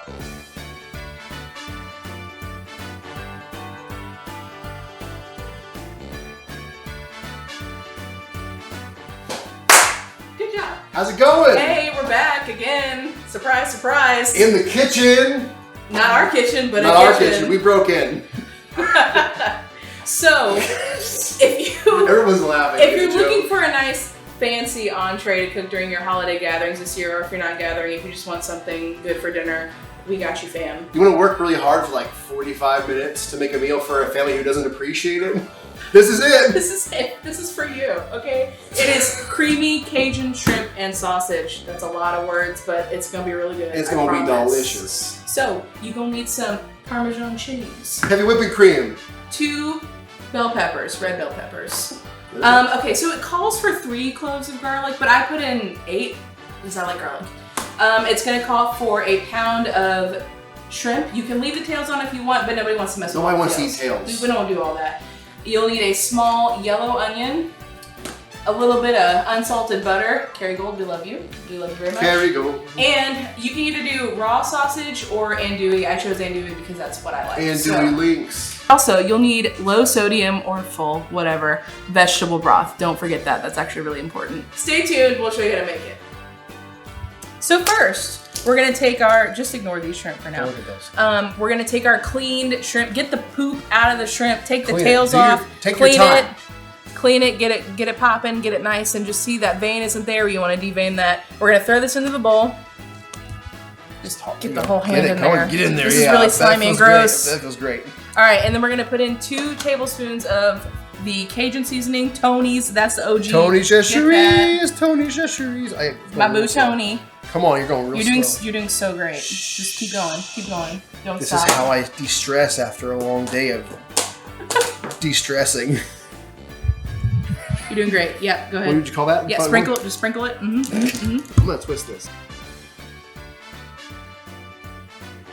Good job. How's it going? Hey, we're back again. Surprise, surprise. In the kitchen. Not our kitchen, but not our kitchen. We broke in. So, everyone's laughing. If you're looking for a nice fancy entree to cook during your holiday gatherings this year, or if you're not gathering, if you just want something good for dinner, we got you, fam. You want to work really hard for like 45 minutes to make a meal for a family who doesn't appreciate it? This is it. This is it. This is for you, okay? It is creamy Cajun shrimp and sausage. That's a lot of words, but it's gonna be really good. It's gonna be delicious. So, you're gonna need some Parmesan cheese. Heavy whipping cream. 2 bell peppers, red bell peppers. Okay, so it calls for 3 cloves of garlic, but I put in 8 because I like garlic. It's gonna call for a pound of shrimp. You can leave the tails on if you want, but nobody wants to mess with the tails. Nobody wants to eat tails. We don't do all that. You'll need a small yellow onion, a little bit of unsalted butter. Kerrygold, we love you. We love you very much. Kerrygold. And you can either do raw sausage or andouille. I chose andouille because that's what I like. Andouille links. Also, you'll need low sodium or full, whatever, vegetable broth. Don't forget that. That's actually really important. Stay tuned. We'll show you how to make it. So first, we're gonna take our, just ignore these shrimp for now. We're gonna take our cleaned shrimp, get the poop out of the shrimp, take the tails off, clean it, get it popping, get it nice, and just see that vein isn't there. You wanna devein that. We're gonna throw this into the bowl. Just get the whole hand in there. Get in there, This is really slimy and gross. That feels great. All right, and then we're gonna put in 2 tablespoons of the Cajun seasoning, Tony's. That's the OG. Tony Chachere's. Tony Chachere's. My boo Tony. Come on, you're going real slow. You're doing so great. Just keep going. Keep going. Don't this stop. This is how I de-stress after a long day of de-stressing. You're doing great. Yeah, go ahead. What did you call that? Yeah, sprinkle. Just sprinkle it. I'm gonna twist this.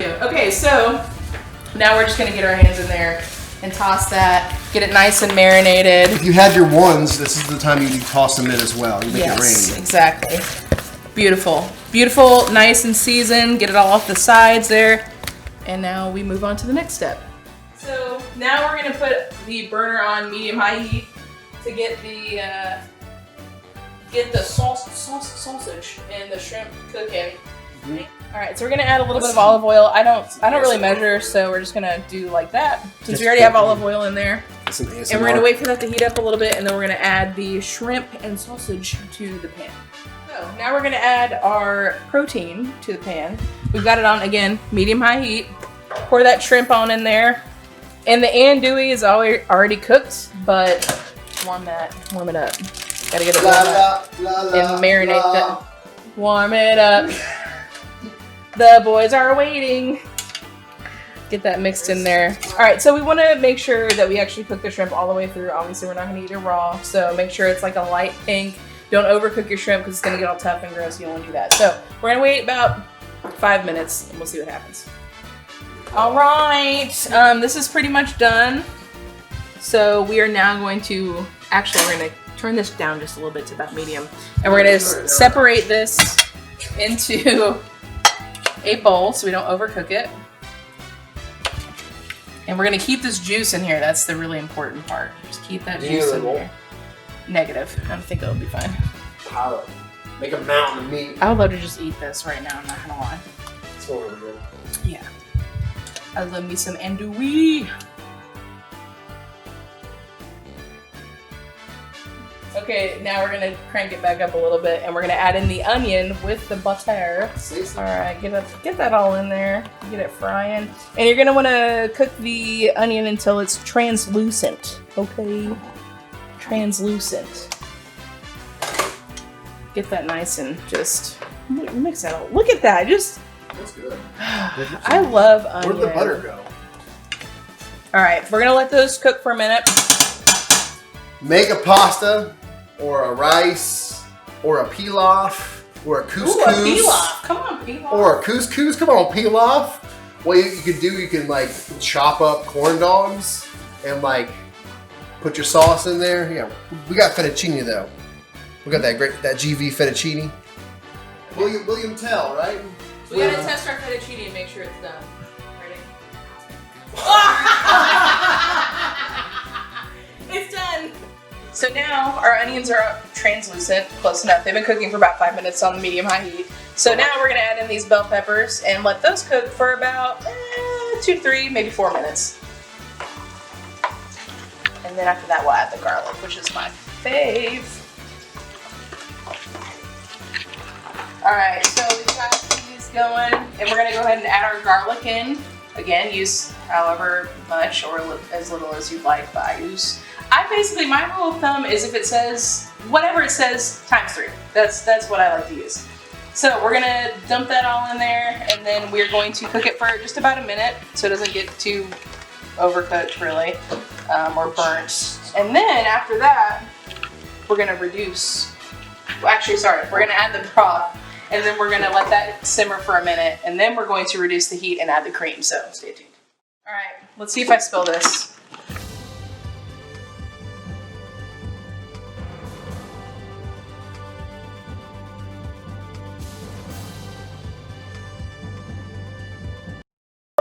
Okay, so now we're just gonna get our hands in there and toss that. Get it nice and marinated. If you had your ones, this is the time you toss them in as well. You make it rain. Exactly. Beautiful. Beautiful, nice and seasoned. Get it all off the sides there. And now we move on to the next step. So now we're gonna put the burner on medium-high heat to get the sausage and the shrimp cooking. All right, so we're gonna add a little bit of olive oil. I don't really measure, so we're just gonna do like that since we already have olive oil in there. And we're gonna wait for that to heat up a little bit, and then we're gonna add the shrimp and sausage to the pan. So now we're gonna add our protein to the pan. We've got it on, again, medium-high heat. Pour that shrimp on in there. And the andouille is already cooked, but warm it up. Gotta get it warmed up and marinate that. Warm it up. The boys are waiting. Get that mixed in there. All right, so we wanna make sure that we actually cook the shrimp all the way through. Obviously, we're not gonna eat it raw, so make sure it's like a light pink. Don't overcook your shrimp because it's gonna get all tough and gross. You don't wanna do that. So we're gonna wait about 5 minutes and we'll see what happens. All right, this is pretty much done. So we are now going to, actually we're gonna turn this down just a little bit to about medium. And we're gonna separate this into a bowl so we don't overcook it. And we're gonna keep this juice in here. That's the really important part. Just keep that juice in here. Negative. I think it'll be fine. Power. Make a mountain of meat. I would love to just eat this right now, I'm not gonna lie. It's really good. Yeah. I love me some andouille. Okay, now we're gonna crank it back up a little bit and we're gonna add in the onion with the butter. All right, get that all in there. Get it frying. And you're gonna wanna cook the onion until it's translucent, okay? Translucent. Get that nice and just mix that all. Look at that, just. That's good. I love onion. Where'd the butter go? All right, we're gonna let those cook for a minute. Make a pasta, or a rice, or a pilaf, or a couscous. Ooh, a pilaf. Come on, pilaf. Or a couscous. Come on, pilaf. What you can do, you can like chop up corn dogs and like put your sauce in there. Yeah, we got fettuccine though. We got that GV fettuccine. William Tell, right? We gotta test our fettuccine and make sure it's done. Ready? It's done! So now our onions are translucent, close enough. They've been cooking for about 5 minutes on the medium-high heat. So now we're gonna add in these bell peppers and let those cook for about 2 to 3, maybe 4 minutes. And then after that we'll add the garlic, which is my fave. Alright, so we've got these going, and we're gonna go ahead and add our garlic in. Again, use however much or as little as you'd like, but I basically, my rule of thumb is if it says, whatever it says, times 3. That's what I like to use. So we're gonna dump that all in there, and then we're going to cook it for just about a minute so it doesn't get too overcooked really, or burnt. And then after that, we're gonna reduce, well, actually, sorry, we're gonna add the broth, and then we're gonna let that simmer for a minute, and then we're going to reduce the heat and add the cream, so stay tuned. All right, let's see if I spill this.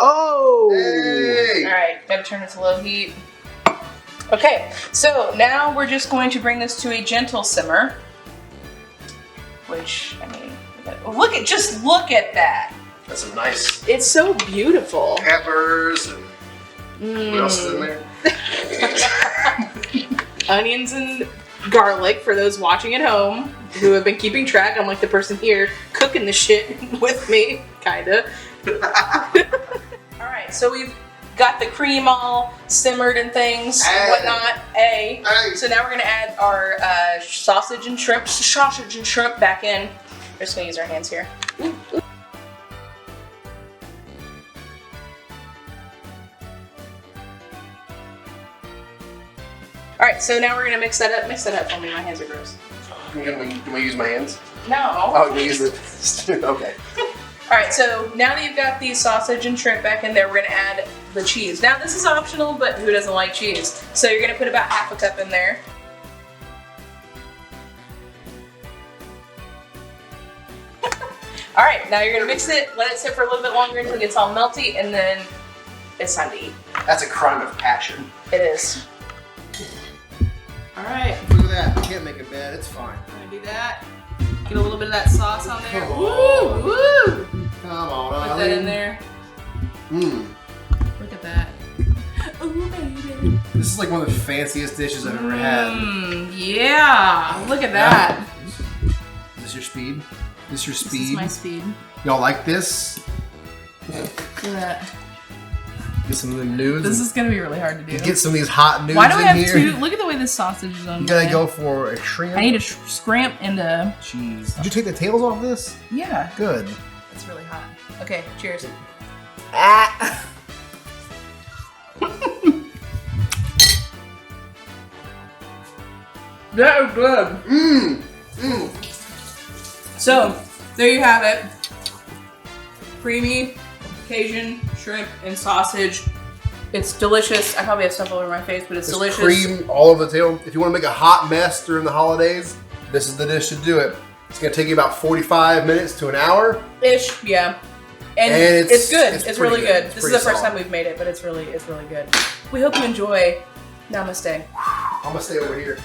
Oh! Hey. All right, gotta turn it to low heat. Okay, so now we're just going to bring this to a gentle simmer. Which, I mean, just look at that. That's some nice. It's so beautiful. Peppers and what else is in there? Onions and garlic for those watching at home who have been keeping track. I'm like the person here cooking the shit with me, kinda. All right, so we've got the cream all simmered and things and whatnot. So now we're gonna add our sausage and shrimp back in. We're just gonna use our hands here. Ooh, ooh. All right, so now we're gonna mix that up. Mix that up for me. My hands are gross. Can we use my hands? No. Oh, you use it. Okay. All right, so now that you've got the sausage and shrimp back in there, we're gonna add the cheese. Now this is optional, but who doesn't like cheese? So you're gonna put about half a cup in there. All right, now you're gonna mix it, let it sit for a little bit longer until it gets all melty, and then it's time to eat. That's a crime of passion. It is. All right. Look at that, you can't make a bed, it's fine. I'm gonna do that. Get a little bit of that sauce on there. Come Woo, on. woo! Come on, Put that in there. Mmm. Look at that. Ooh, baby. This is like one of the fanciest dishes I've ever had. Yeah, look at that. Is this your speed? This your speed? This is my speed. Y'all like this? Look at that. Get some of them nudes. This is gonna be really hard to do. Get some of these hot nudes. Why do I have here. 2? Look at the way this sausage is on. You gotta go for a shrimp. I need to scrimp into cheese. Did you take the tails off this? Yeah. Good. It's really hot. Okay, cheers. Ah. That is good. Mmm. Mmm. So, there you have it. Creamy Cajun shrimp and sausage. It's delicious. I probably have stuff all over my face, but it's delicious. Cream all over the tail. If you want to make a hot mess during the holidays, this is the dish to do it. It's going to take you about 45 minutes to an hour. Ish, yeah. And it's good. It's really good. This is the first time we've made it, but it's really good. We hope you enjoy. Namaste. I'm going to stay over here.